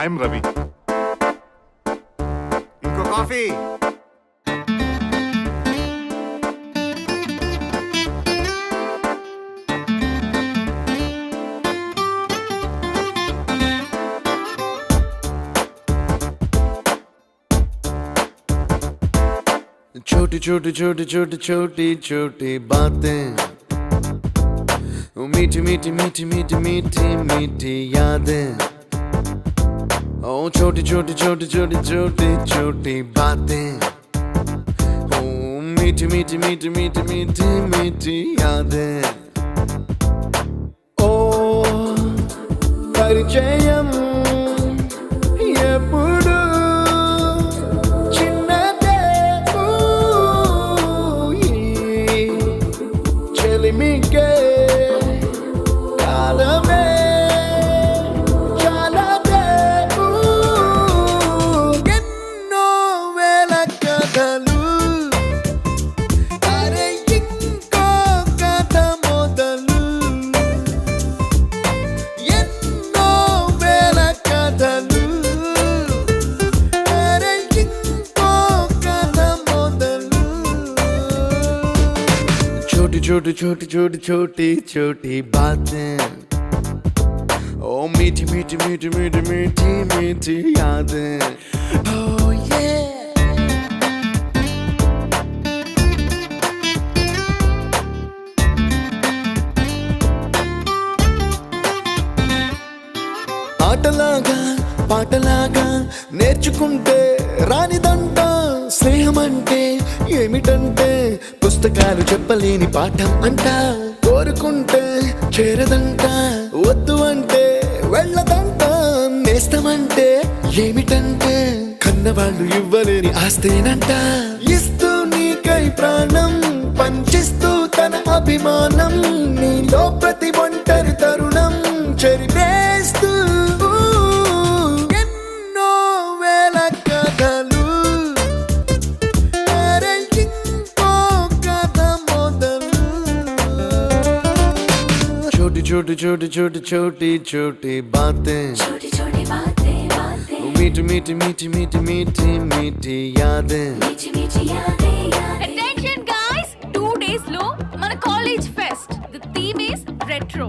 I'm Ravi. ఇంకో coffee. छोटी छोटी छोटी छोटी छोटी छोटी बातें, मीठी मीठी मीठी मीठी मीठी मीठी यादें. ओ छोटी छोटी छोटी छोटी छोटी छोटी बातें, ओ मीठी मीठी मीठी मीठी मीठी मीठी यादें. ओ परिचयम ఎప్పుడు చిన్నదే చెలిమికే కాలమే చాలాదే. ఎన్నో వేల కథలు, అరే ఇంకో కథ మొదలు. ఎన్నో వేల కథలు, అరే ఇంకో కథ మొదలు. छोटी छोटी छोटी छोटी छोटी छोटी बातें, ओ मीठी मीठी मीठी मीठी मीठी मीठी यादें. Oh yeah. ఆటలాగా పాటలాగా నేర్చుకుంటే రానిదంట స్నేహం అంటే ఏమిటంటే, పుస్తకాలు చెప్పలేని పాఠం అంట. కోరుకుంటే చేరదంట, వద్దు అంటే వెళ్ళదంట. నేస్తమంటే ఏమిటంటే, కన్నవాళ్ళు ఇవ్వలేని ఆస్తేనంట. ఇస్తూ నీకై ప్రాణం పంచిస్తూ తన అభిమానం, నీలో ప్రతి ఒంటరి తరుణం చెరిపేస్తూ. ఎన్నో వేల కథలు, అరే ఇంకో కథ మొదలు. छोटी छोटी छोटी छोटी छोटी छोटी बातें, छोटी छोटी बातें बातें, मीठी मीठी मीठी मीठी मीठी मीठी यादें. मीठी मीठी यादें यादें. Attention guys, 2 days లో మన college fest. The theme is retro.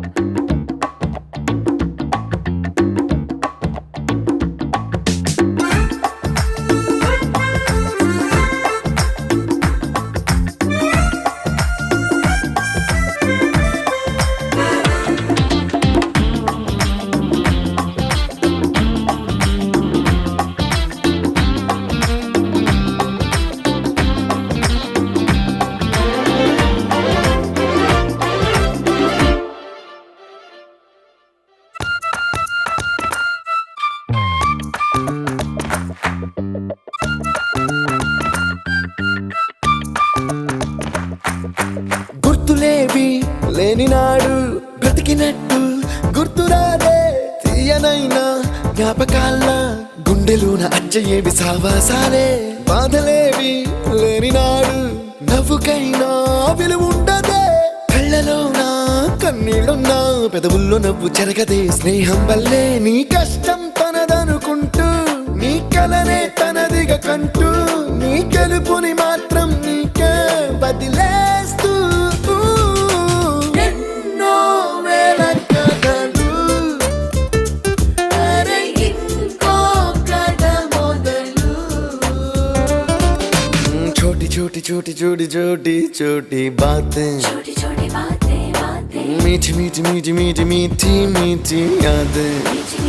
గుర్తులేవి లేని నాడు బ్రతికినట్టు గుర్తురాదే తీయనైనా జ్ఞాపకాల గుండెలోన అచ్చయేవి సావాసాలే. బాధలేవి లేని నాడు నవ్వుకైనా విలువుండదే. కళ్ళలోన కన్నీళ్ళున్నా పెదవుల్లో నవ్వు చెరగదే. స్నేహం వల్లే నీ కష్టం తనదనుకుంటూ, నీ కలనే తనదిగా కంటూ, నీ గెలుపుని మాత్రం నీకే బదిలేస్తూ. ఎన్నో వేల కథలు, అరే ఇంకో కథ మొదలు. छोटी छोटी छोटी छोटी छोटी छोटी बातें, छोटी छोटी बातें बातें, मीठी मीठी मीठी मीठी मीठी मीठी यादें. मीठी